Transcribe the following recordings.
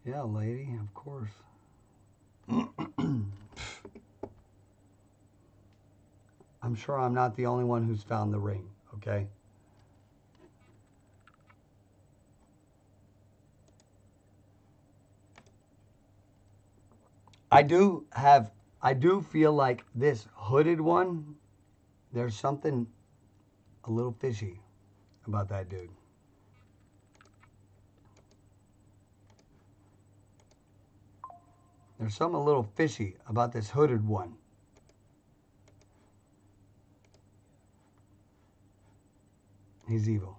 Yeah, lady, of course. I'm sure I'm not the only one who's found the ring, okay? I do have, I do feel like this hooded one, there's something a little fishy about that dude. There's something a little fishy about this hooded one. He's evil.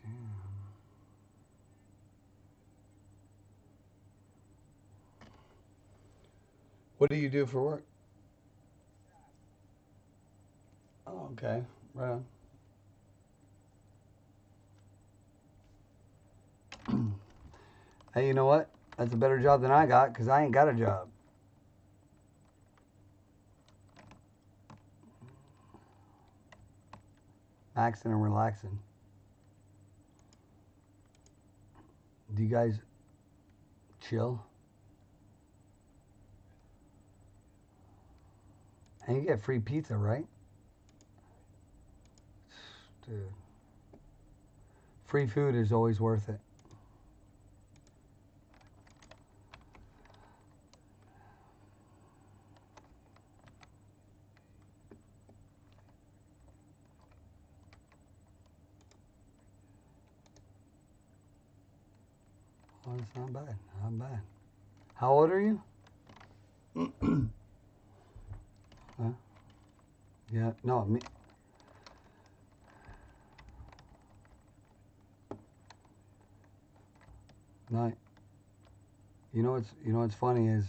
Damn. What do you do for work? Oh, okay. Right on. Hey, you know what? That's a better job than I got because I ain't got a job. Maxing and relaxing. Do you guys chill? And you get free pizza, right? Dude. Free food is always worth it. Oh, it's not bad. Not bad. How old are you? Huh? Yeah. No, me. No. You know what's funny is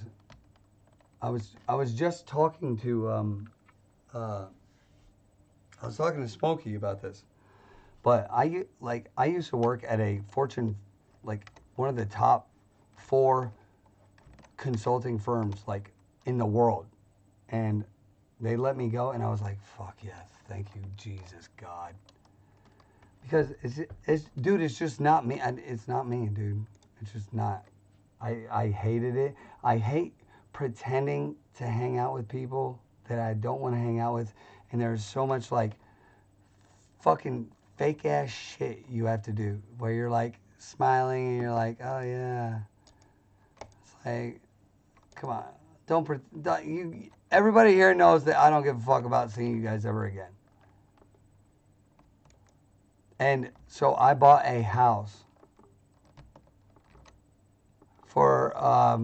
I was just talking to uh I was talking to Smokey about this. But I used to work at a Fortune, like one of the top four consulting firms like in the world, and they let me go, and I was like, fuck yes, thank you, Jesus God, because it's dude, it's just not me. It's not me, dude. It's just not. I hated it. I hate pretending to hang out with people that I don't want to hang out with, and there's so much like fucking fake ass shit you have to do where you're like smiling and you're like, oh yeah. It's like, come on, don't you. Everybody here knows that I don't give a fuck about seeing you guys ever again. And so I bought a house for I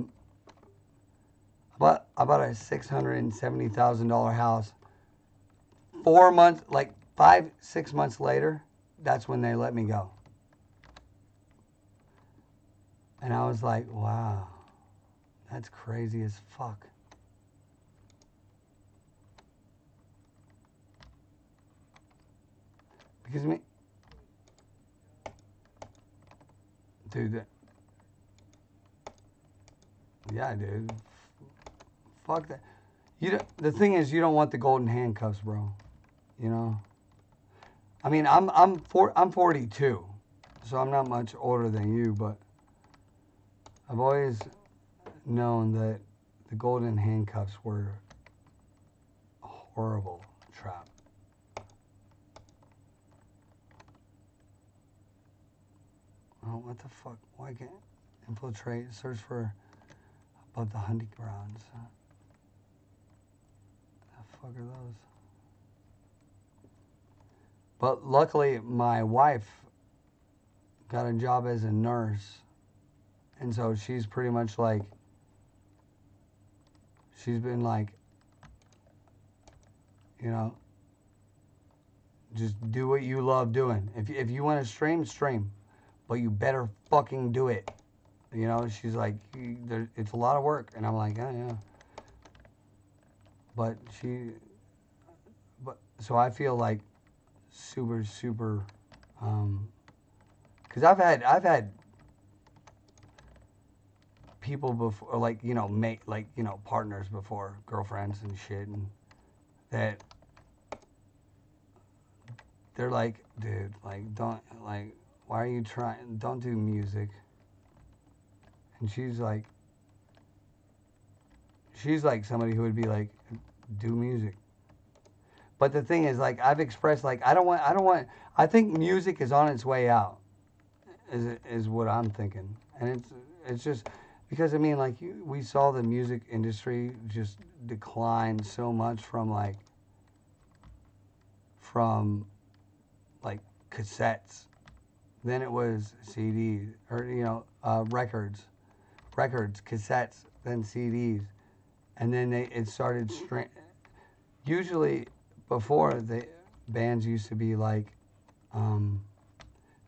bought a $670,000 house. 4 months, like 5, 6 months later, that's when they let me go. And I was like, wow, that's crazy as fuck. Because me, dude, yeah, dude, fuck that. The thing is, you don't want the golden handcuffs, bro. You know. I mean, I'm 42, so I'm not much older than you, but I've always known that the golden handcuffs were a horrible trap. Oh, what the fuck? Why can't infiltrate? Search for about the hunting grounds. The fuck are those? But luckily, my wife got a job as a nurse, and so she's pretty much like, she's been like, you know, just do what you love doing. If you want to stream, but you better fucking do it. You know, she's like, it's a lot of work, and I'm like, yeah, yeah. But so I feel like super, super, because I've had people before, or like, you know, partners before, girlfriends and shit, and that they're like, dude, like, don't, like, why are you trying, don't do music. And she's like somebody who would be like, do music. But the thing is, like, I've expressed, like, I think music is on its way out, is what I'm thinking. And it's just, because, I mean, like, we saw the music industry just decline so much from cassettes. Then it was CDs, or, you know, records, cassettes, then CDs. And then it started, usually before, the bands used to be like,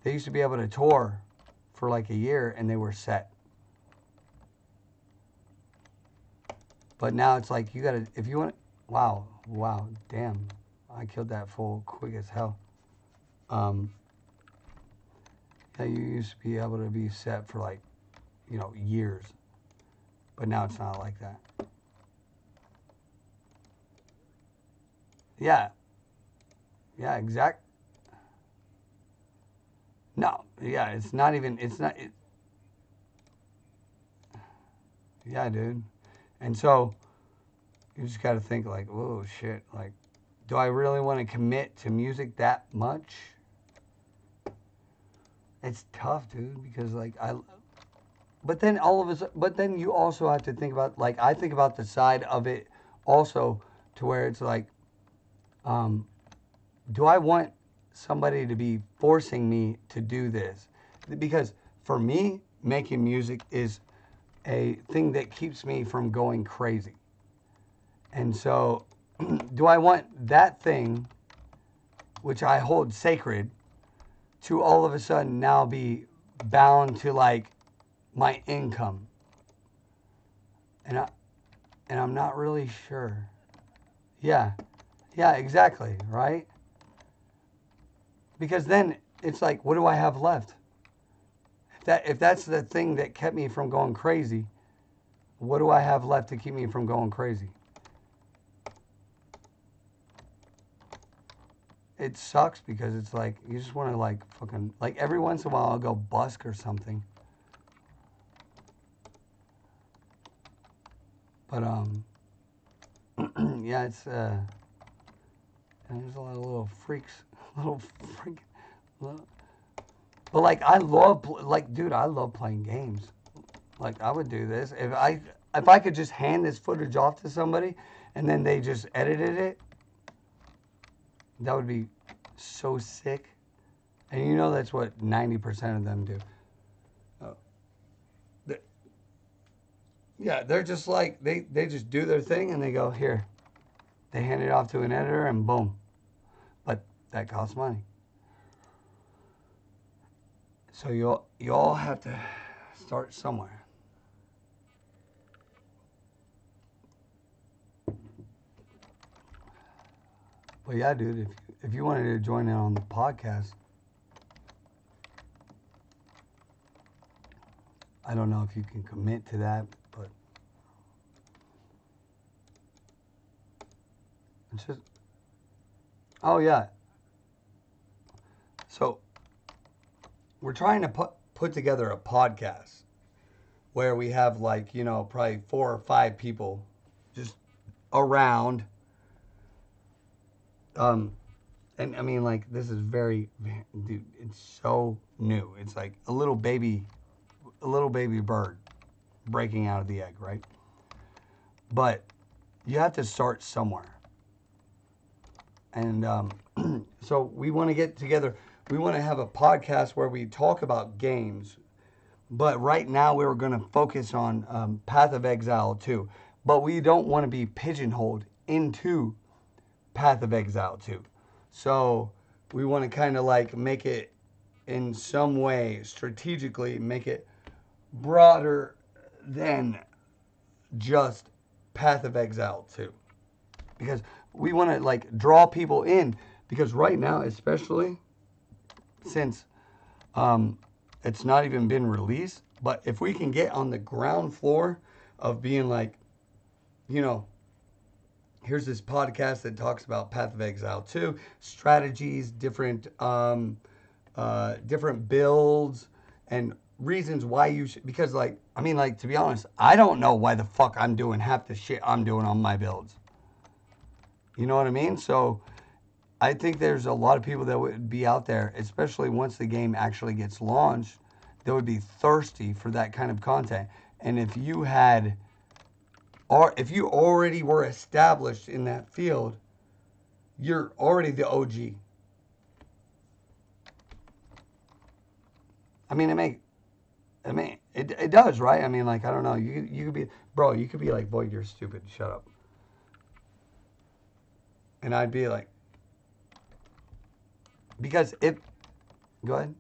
they used to be able to tour for like a year and they were set. But now it's like, you gotta, if you want, wow, damn, I killed that fool quick as hell. Yeah, you used to be able to be set for like, you know, years. But now it's not like that. Yeah. Yeah, exact. No, yeah, it's not even, yeah, dude. And so, you just got to think like, whoa, shit, like, do I really want to commit to music that much? It's tough, dude, because like, but then but then you also have to think about, like, I think about the side of it also, to where it's like, do I want somebody to be forcing me to do this? Because for me, making music is a thing that keeps me from going crazy. And so, do I want that thing, which I hold sacred, to all of a sudden now be bound to like my income? And I'm not really sure. Yeah. Yeah, exactly, right? Because then it's like, what do I have left? If that's the thing that kept me from going crazy, what do I have left to keep me from going crazy? It sucks because it's like, you just want to like fucking, like, every once in a while I'll go busk or something. But yeah, it's there's a lot of little freaks, little freak. But like, I love, like, dude, I love playing games. Like, I would do this if I could just hand this footage off to somebody and then they just edited it. That would be so sick. And you know that's what 90% of them do. Yeah, they're just like, they just do their thing and they go, here. They hand it off to an editor and boom. But that costs money. So you all have to start somewhere. But yeah, dude, if you wanted to join in on the podcast, I don't know if you can commit to that, but it's just, oh yeah. So we're trying to put together a podcast where we have, like, you know, probably 4 or 5 people just around. And I mean, like, this is very, dude, it's so new. It's like a little baby bird breaking out of the egg, right? But you have to start somewhere. And so we want to get together. We want to have a podcast where we talk about games. But right now we're going to focus on Path of Exile 2. But we don't want to be pigeonholed into Path of Exile 2. So we want to kind of like make it in some way, strategically, make it broader than just Path of Exile 2. Because we want to like draw people in. Because right now, especially since it's not even been released, But if we can get on the ground floor of being like, you know, here's this podcast that talks about Path of Exile 2, strategies, different builds, and reasons why you should. Because, like, I mean, like, to be honest, I don't know why the fuck I'm doing half the shit I'm doing on my builds. You know what I mean? So I think there's a lot of people that would be out there, especially once the game actually gets launched, that would be thirsty for that kind of content. And if you had, or if you already were established in that field, you're already the OG. I mean, it does, right? I mean, like, I don't know. You could be, bro, you could be like, boy, you're stupid. Shut up. And I'd be like, because if, go ahead.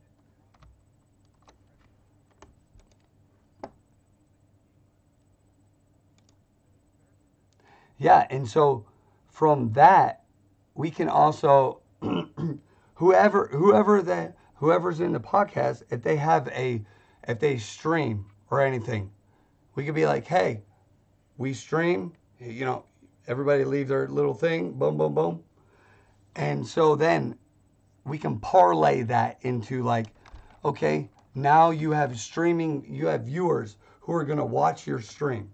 Yeah, and so from that, we can also whoever's in the podcast, if they stream or anything, we could be like, hey, we stream, you know, everybody leave their little thing, boom, boom, boom. And so then we can parlay that into like, okay, now you have viewers who are going to watch your stream.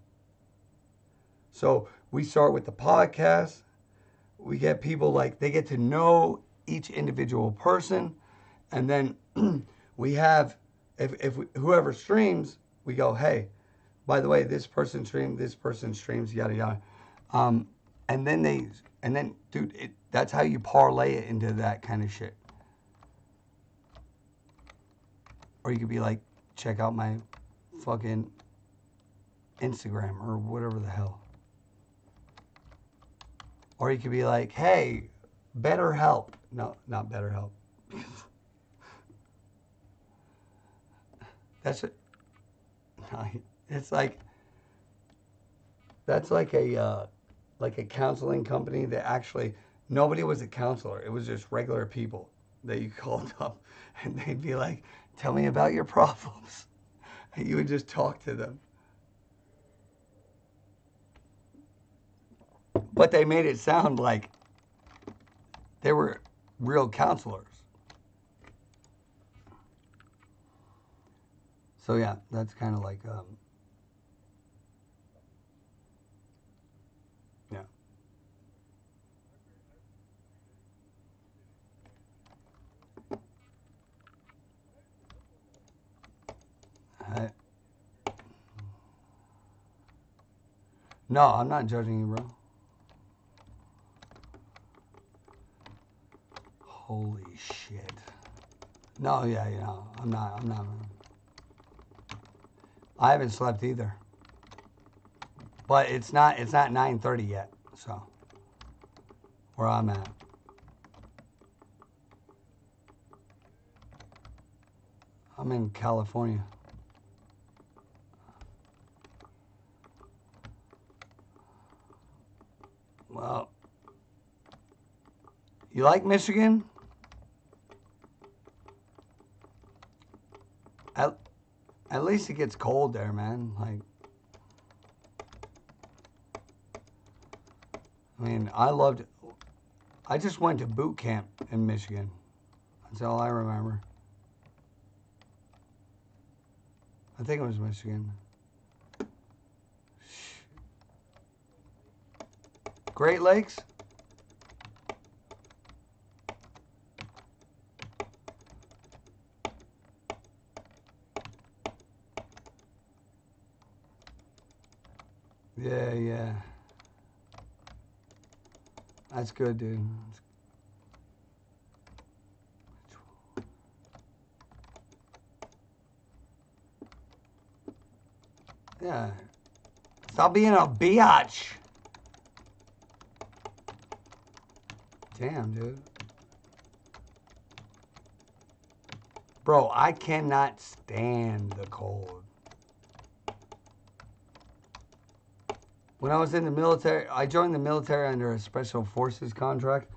So we start with the podcast. We get people like, they get to know each individual person. And then we have, whoever streams, we go, hey, by the way, this person streams, yada, yada. And then, dude, that's how you parlay it into that kind of shit. Or you could be like, check out my fucking Instagram or whatever the hell. Or you could be like, hey, BetterHelp. No, not BetterHelp. That's it. It's like, that's like a counseling company that actually, nobody was a counselor. It was just regular people that you called up and they'd be like, tell me about your problems. And you would just talk to them. But they made it sound like they were real counselors. So yeah, that's kind of like, yeah. I, no, I'm not judging you, bro. Holy shit. No, yeah, you know, I'm not. I haven't slept either. But it's not 9:30 yet, so where I'm at. I'm in California. Well, you like Michigan? At least it gets cold there, man. Like, I mean, I just went to boot camp in Michigan. That's all I remember. I think it was Michigan. Great Lakes? Yeah. That's good, dude. Yeah. Stop being a biatch. Damn, dude. Bro, I cannot stand the cold. When I was in the military, I joined the military under a special forces contract.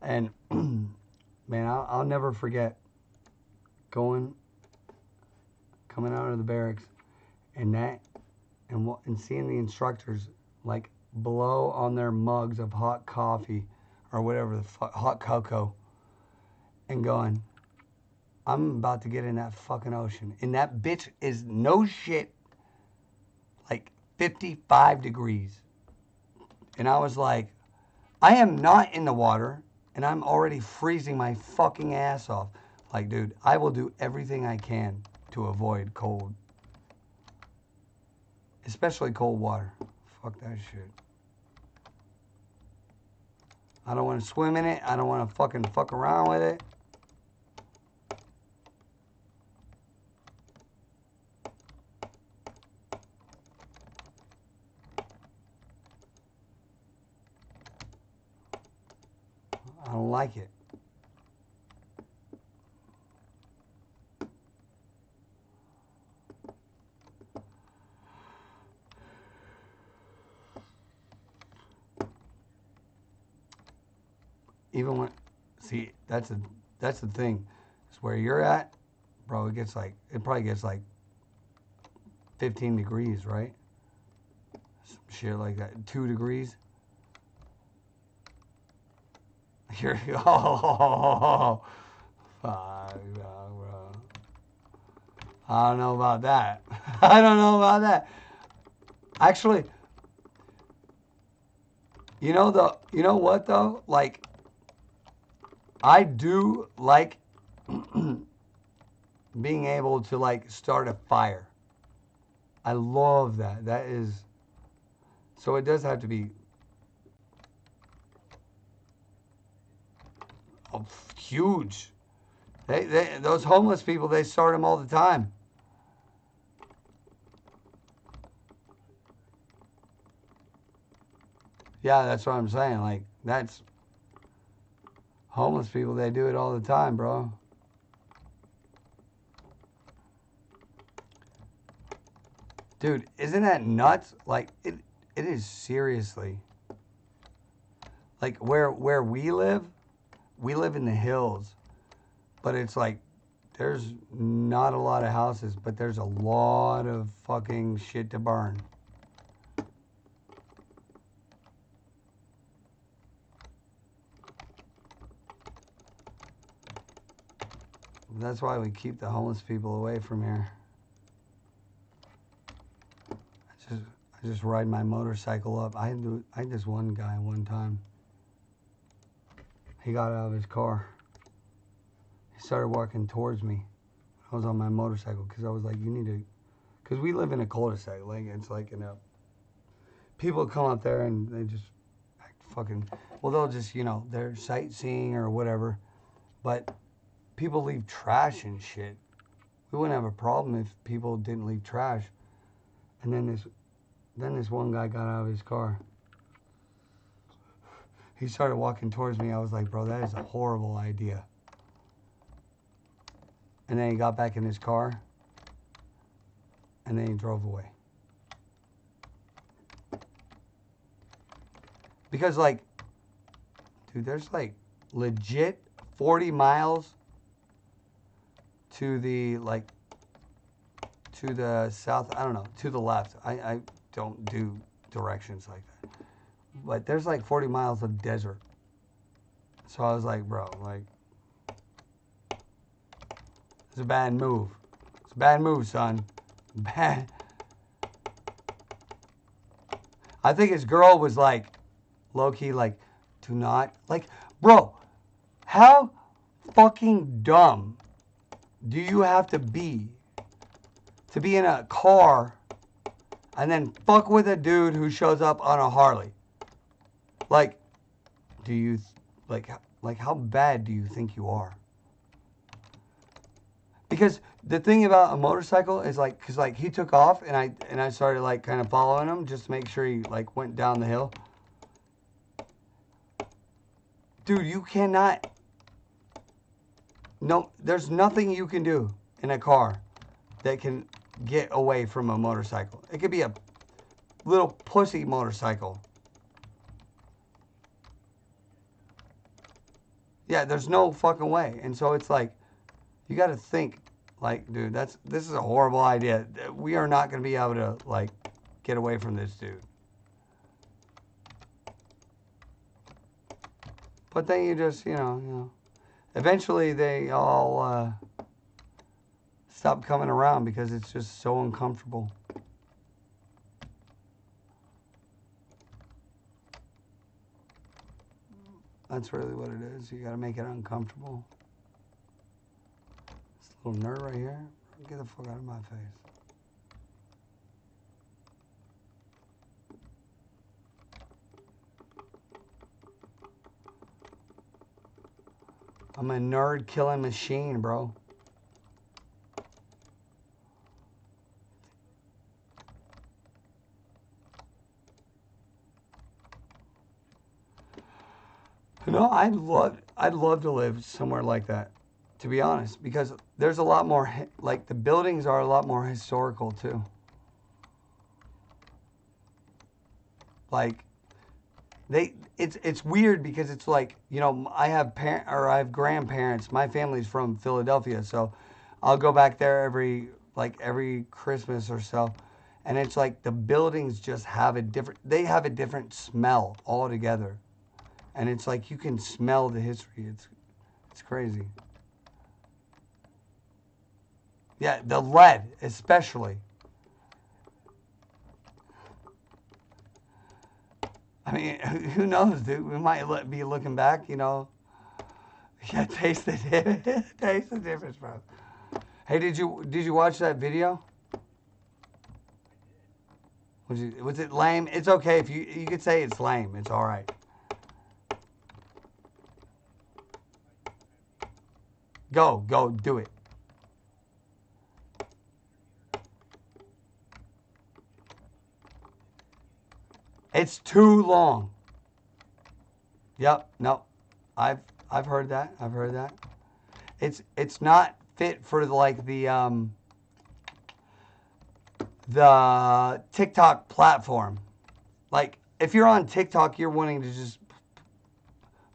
And, man, I'll never forget going coming out of the barracks, and seeing the instructors like blow on their mugs of hot coffee or whatever the fuck, hot cocoa, and going, I'm about to get in that fucking ocean. And that bitch is no shit like 55 degrees. And I was like, I am not in the water and I'm already freezing my fucking ass off. Like, dude, I will do everything I can to avoid cold. Especially cold water. Fuck that shit. I don't want to swim in it. I don't want to fuck around with it. I don't like it. Even when, see, that's the thing. It's where you're at, bro. It probably gets like 15 degrees, right? Some shit like that. 2 degrees. Here you go. Oh, fuck, bro. I don't know about that. I don't know about that. Actually, you know what though? Like, I do like being able to like start a fire. I love that. That is, so it does have to be huge. Those homeless people, they start them all the time. Yeah, that's what I'm saying. Like, that's homeless people, they do it all the time, bro. Dude, isn't that nuts? Like, it is seriously. Like, where we live in the hills, but it's like, there's not a lot of houses, but there's a lot of fucking shit to burn. That's why we keep the homeless people away from here. I just ride my motorcycle up. I had this one guy one time. He got out of his car. He started walking towards me. I was on my motorcycle because I was like, you need to, because we live in a cul-de-sac. Like, it's like, people come up there and they just act fucking, well, they'll just, they're sightseeing or whatever. But people leave trash and shit. We wouldn't have a problem if people didn't leave trash. And then this one guy got out of his car. He started walking towards me. I was like, bro, that is a horrible idea. And then he got back in his car. And then he drove away. Because, like, dude, there's like legit 40 miles to the, like, to the south, I don't know, to the left. I don't do directions like that. But there's like 40 miles of desert. So I was like, bro, like, it's a bad move. It's a bad move, son. Bad. I think his girl was like, low-key, like, do not, like, bro, how fucking dumb do you have to be in a car and then fuck with a dude who shows up on a Harley? Like, do you, like how bad do you think you are? Because the thing about a motorcycle is like, because like he took off and I started like kind of following him just to make sure he like went down the hill. Dude, you cannot, no, there's nothing you can do in a car that can get away from a motorcycle. It could be a little pussy motorcycle. Yeah, there's no fucking way. And so it's like, you got to think, Like, dude, this is a horrible idea. We are not going to be able to, like, get away from this dude. But then you just, eventually they all stop coming around because it's just so uncomfortable. That's really what it is. You got to make it uncomfortable. This little nerd right here, get the fuck out of my face. I'm a nerd killing machine, bro. No, I'd love to live somewhere like that, to be honest, because there's a lot more, like, the buildings are a lot more historical too. Like, it's weird because it's like, I have grandparents. My family's from Philadelphia, so I'll go back there every Christmas or so, and it's like the buildings just have a different smell altogether. And it's like you can smell the history. It's crazy. Yeah, the lead especially. I mean, who knows, dude? We might be looking back, Yeah, taste the difference, bro. Hey, did you watch that video? Was it lame? It's okay if you could say it's lame. It's all right. Go, do it. It's too long. Yep, no. I've heard that. I've heard that. It's not fit for like the TikTok platform. Like, if you're on TikTok, you're wanting to just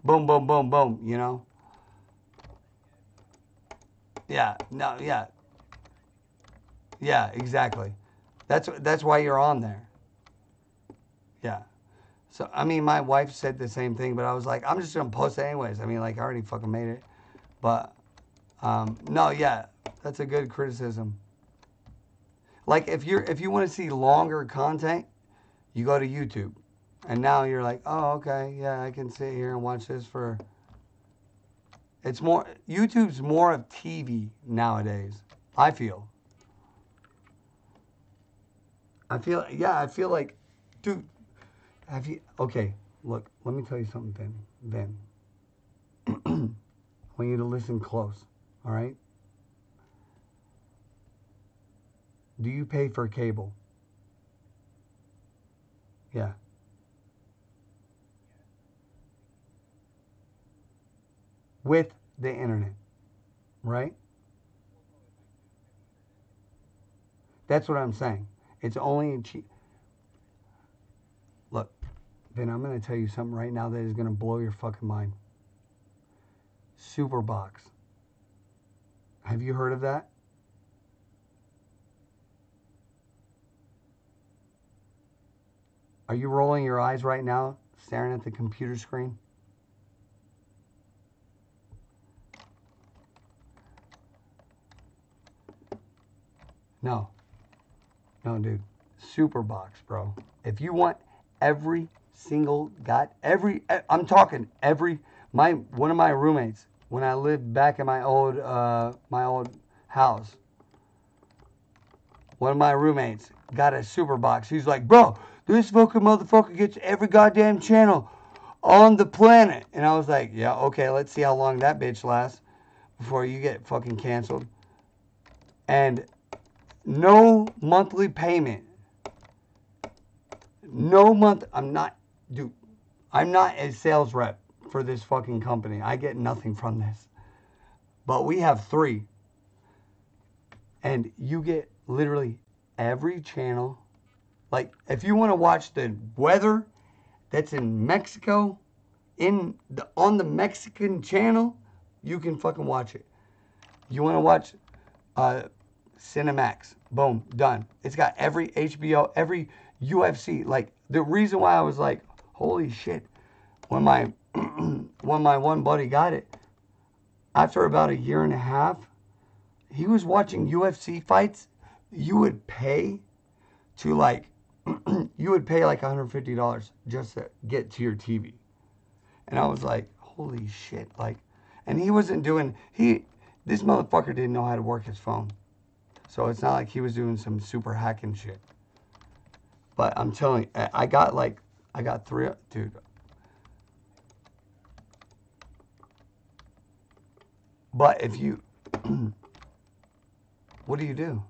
boom, boom, boom, boom, Yeah, no, yeah. Yeah, exactly. That's why you're on there. Yeah. So, I mean, my wife said the same thing, but I was like, I'm just going to post it anyways. I mean, like, I already fucking made it. But, no, yeah, that's a good criticism. Like, if you want to see longer content, you go to YouTube. And now you're like, oh, okay, yeah, I can sit here and watch this for... YouTube's more of TV nowadays, I feel. I feel like, dude, okay, look, let me tell you something, Ben. I want you to listen close, all right? Do you pay for cable? Yeah. With the internet, right? That's what I'm saying. It's only cheap. Look, Ben, I'm going to tell you something right now that is going to blow your fucking mind. Superbox. Have you heard of that? Are you rolling your eyes right now, staring at the computer screen? No. No, dude. Superbox, bro. If you want every single I'm talking every one of my roommates when I lived back in my old house. One of my roommates got a Superbox. He's like, bro, this fucking motherfucker gets every goddamn channel on the planet. And I was like, yeah, okay, let's see how long that bitch lasts before you get fucking canceled. And no monthly payment. No month. I'm not a sales rep for this fucking company. I get nothing from this. But we have 3. And you get literally every channel. Like, if you want to watch the weather that's in Mexico on the Mexican channel, you can fucking watch it. You want to watch Cinemax. Boom, done. It's got every HBO, every UFC. Like the reason why I was like, holy shit, when my when my one buddy got it, after about a year and a half, he was watching UFC fights. You would pay to like you would pay like $150 just to get to your TV. And I was like, holy shit, like, and he wasn't doing this motherfucker didn't know how to work his phone. So it's not like he was doing some super hacking shit. But I'm telling you, I got three, dude. But if you, what do you do?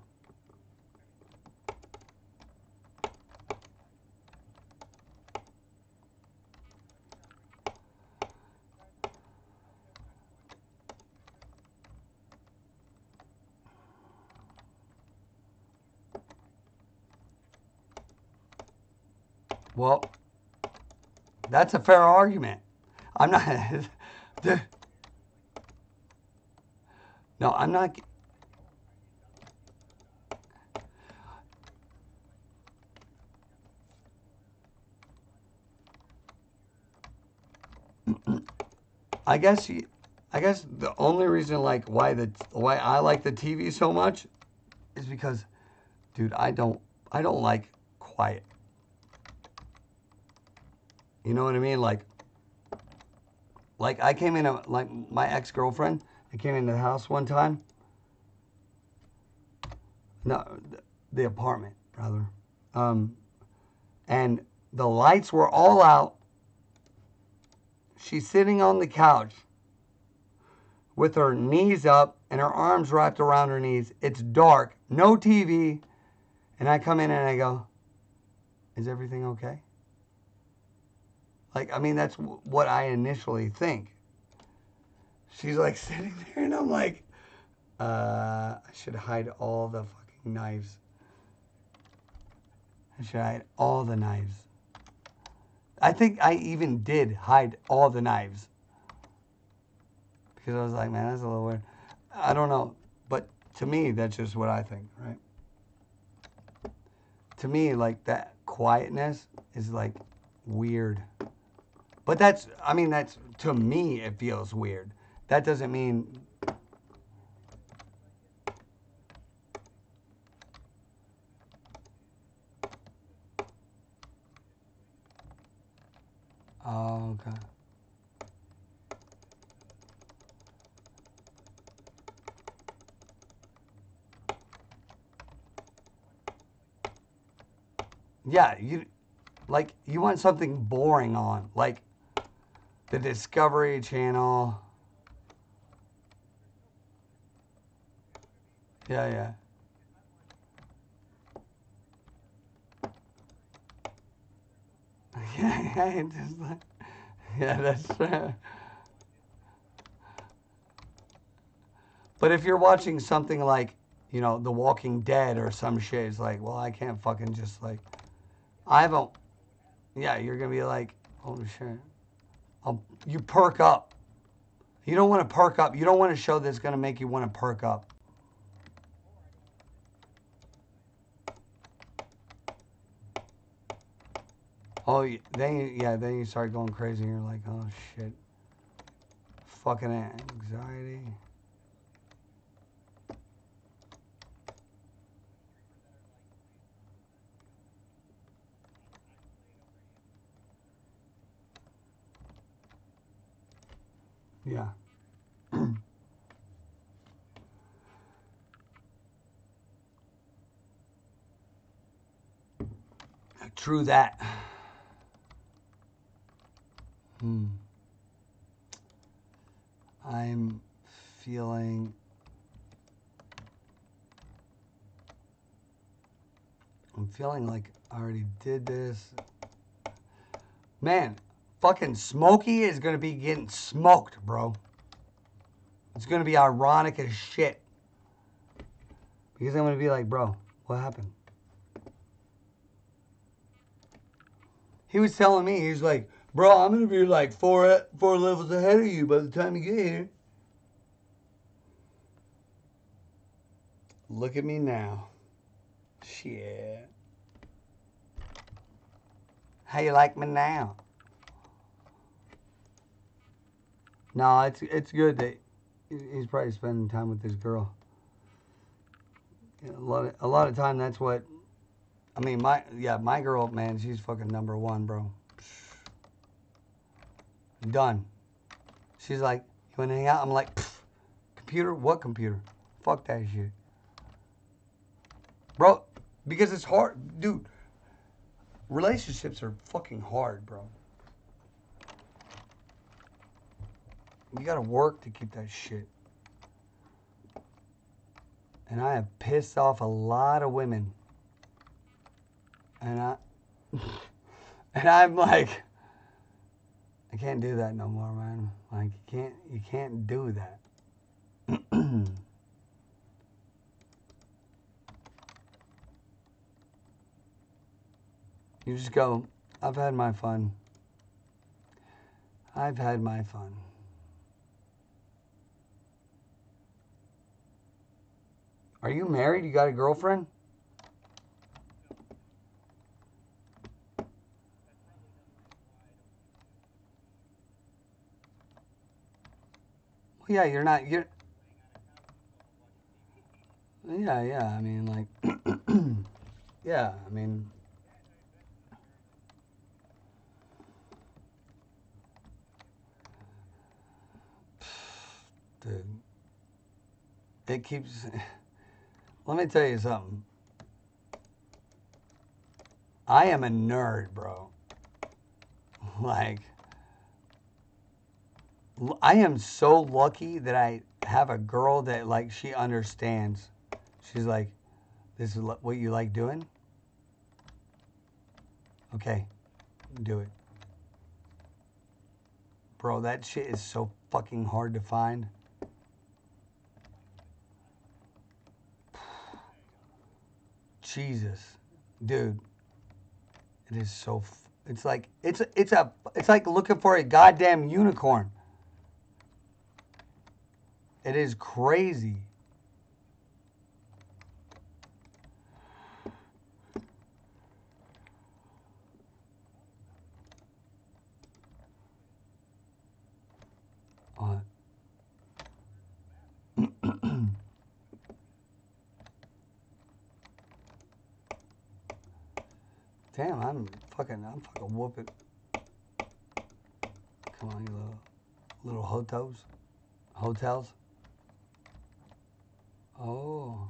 Well, that's a fair argument. I'm not, no, I'm not. I guess the only reason like why I like the TV so much is because, dude, I don't like quiet. You know what I mean? Like I came in like my ex-girlfriend. I came into the house one time. No, the apartment rather, and the lights were all out. She's sitting on the couch with her knees up and her arms wrapped around her knees. It's dark, no TV, and I come in and I go, "Is everything okay?" Like, I mean, that's what I initially think. She's like sitting there, and I'm like, I should hide all the fucking knives. I should hide all the knives. I think I even did hide all the knives. Because I was like, man, that's a little weird. I don't know. But to me, that's just what I think, right? To me, like, that quietness is, like, weird. But that's, I mean, that's, to me, it feels weird. That doesn't mean... Oh, okay. Yeah, you want something boring on, like the Discovery Channel. Yeah, yeah. Yeah, just like, yeah, that's true. But if you're watching something like, you know, The Walking Dead or some shit, it's like, well, I can't fucking just like, I haven't, yeah, you're gonna be like, oh shit. You perk up. You don't want to perk up. You don't want a show that's gonna make you want to perk up. Oh, then you start going crazy and you're like, oh shit. Fucking anxiety. Yeah. True that. I'm feeling like I already did this. Man, fucking Smokey is gonna be getting smoked, bro. It's gonna be ironic as shit. Because I'm gonna be like, bro, what happened? He was telling me, he's like, bro, I'm gonna be like four levels ahead of you by the time you get here. Look at me now. Shit. How you like me now? No, it's good that he's probably spending time with this girl. A lot of time that's what I mean. My girl, man, she's fucking number one, bro. Done. She's like, you wanna hang out? I'm like, computer? What computer? Fuck that shit, bro. Because it's hard, dude. Relationships are fucking hard, bro. You gotta work to keep that shit. And I have pissed off a lot of women. And I'm like, I can't do that no more, man. Like you can't do that. You just go, I've had my fun. I've had my fun. Are you married? You got a girlfriend? Well, yeah, you're not. You're. Yeah, yeah. I mean, like, yeah. I mean, dude, it keeps. Let me tell you something. I am a nerd, bro. Like, I am so lucky that I have a girl that, like, she understands. She's like, this is what you like doing? Okay, do it. Bro, that shit is so fucking hard to find. Jesus. Dude, it is so it's like it's like looking for a goddamn unicorn. It is crazy. Damn, I'm fucking whooping. Come on, you little hotels. Oh.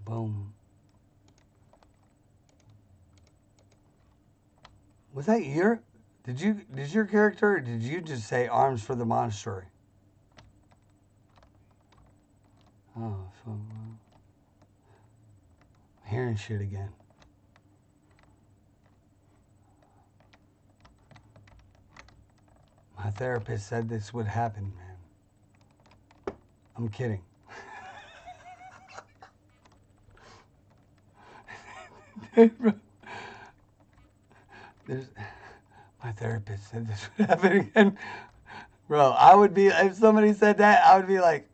Boom. Was that your? Did your character? Or did you just say arms for the monastery? Oh, so, hearing shit again. My therapist said this would happen, man. I'm kidding. My therapist said this would happen again. Bro, I would be, if somebody said that, I would be like,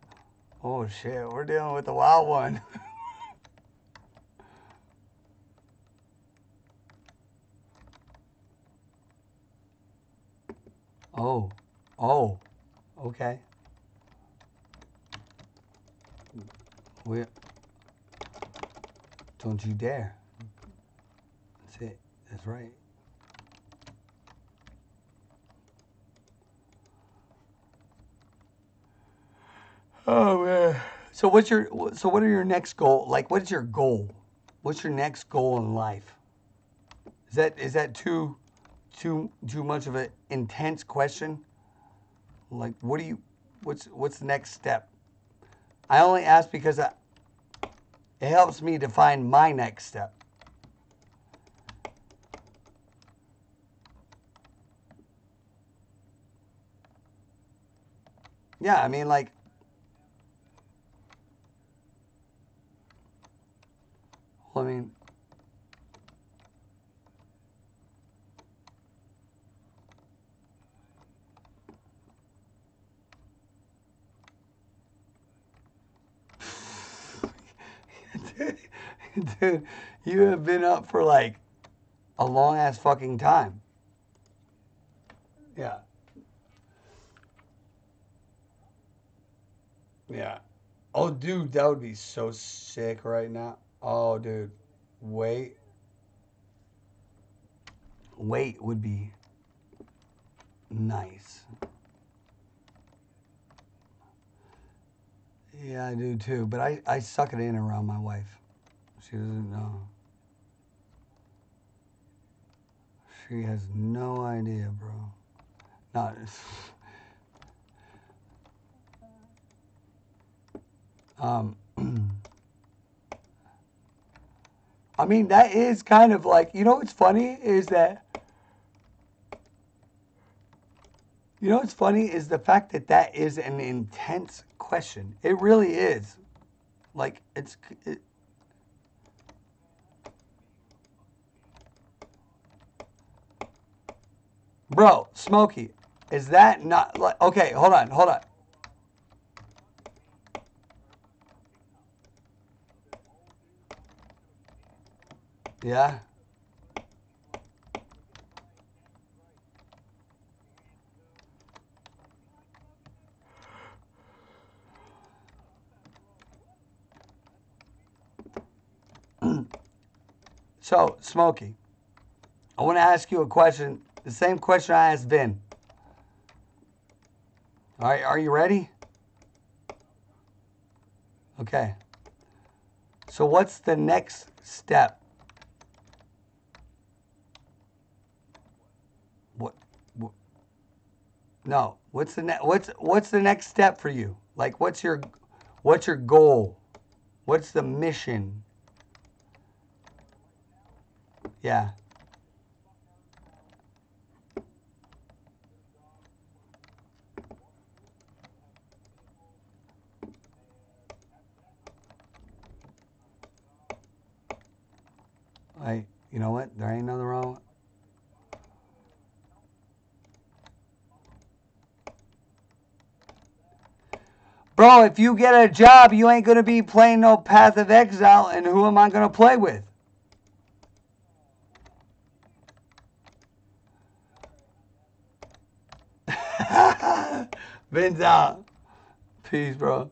oh shit, we're dealing with the wild one. Oh, okay. We, don't you dare. That's it. That's right. Oh man. So what are your next goal? Like, what is your goal? What's your next goal in life? Is that too much of an intense question? Like, what's the next step? I only ask because it helps me define my next step. Yeah, I mean, like, Dude, you have been up for like a long ass fucking time. Yeah. Yeah. Oh, dude, that would be so sick right now. Oh, dude. Wait. Wait would be nice. Yeah, I do too. But I suck it in around my wife. She doesn't know. She has no idea, bro. Not. Um. I mean, that is kind of like, you know what's funny is that, you know what's funny is the fact that that is an intense question. It really is. Like, bro, Smokey, is that not like, okay, hold on, hold on. Yeah. So, Smokey, I want to ask you a question, the same question I asked Vin. All right, are you ready? Okay. So, what's the next step? What? No. What's the next step for you? Like, what's your goal? What's the mission? Yeah. You know what? There ain't nothing wrong. Bro, if you get a job, you ain't gonna be playing no Path of Exile, and who am I gonna play with? Vin's out. Peace, bro.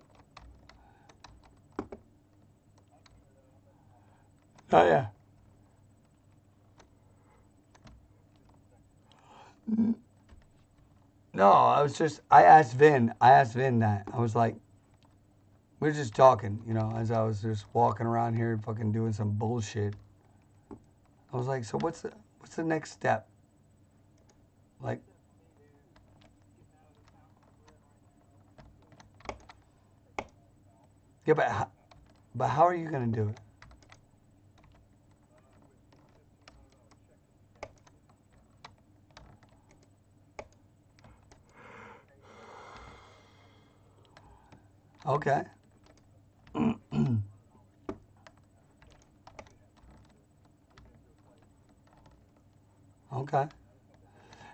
Oh yeah. No, I asked Vin that. I was like, we were just talking, you know, as I was just walking around here and fucking doing some bullshit. I was like, so what's the next step? Like, yeah, but how are you gonna do it? Okay. Okay.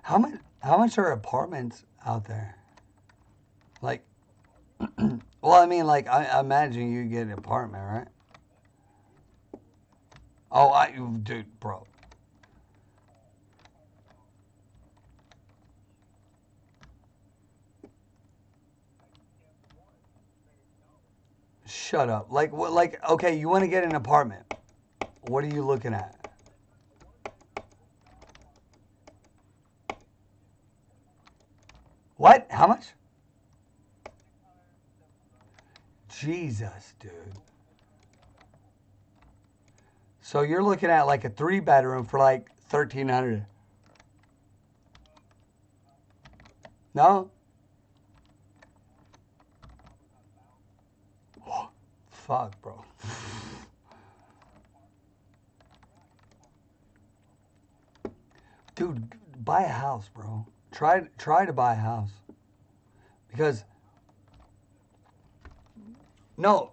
How much are apartments out there? Like, well, I mean, like, I imagine you get an apartment, right? Oh, dude, bro. Shut up. Like, what? Like, okay, you want to get an apartment. What are you looking at? What? How much? Jesus, dude. So you're looking at like a 3 bedroom for like 1,300. No? Fuck, bro. Dude, buy a house, bro. Try to buy a house. Because no,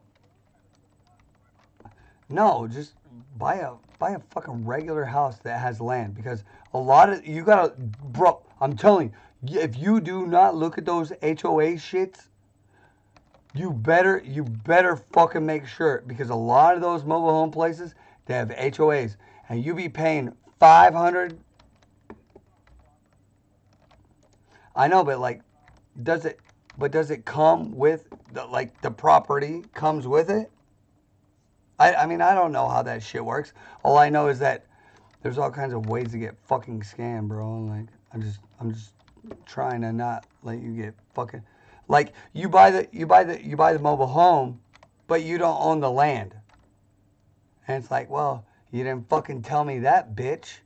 no, just buy a fucking regular house that has land because a lot of you gotta, bro. I'm telling you, if you do not look at those HOA shits, You better fucking make sure, because a lot of those mobile home places, they have HOAs, and you be paying 500. I know, but like, does it? But does it come with the property comes with it? I mean, I don't know how that shit works. All I know is that there's all kinds of ways to get fucking scammed, bro. Like, I'm just trying to not let you get fucking, like, you buy the mobile home, but you don't own the land. And it's like, well, you didn't fucking tell me that, bitch.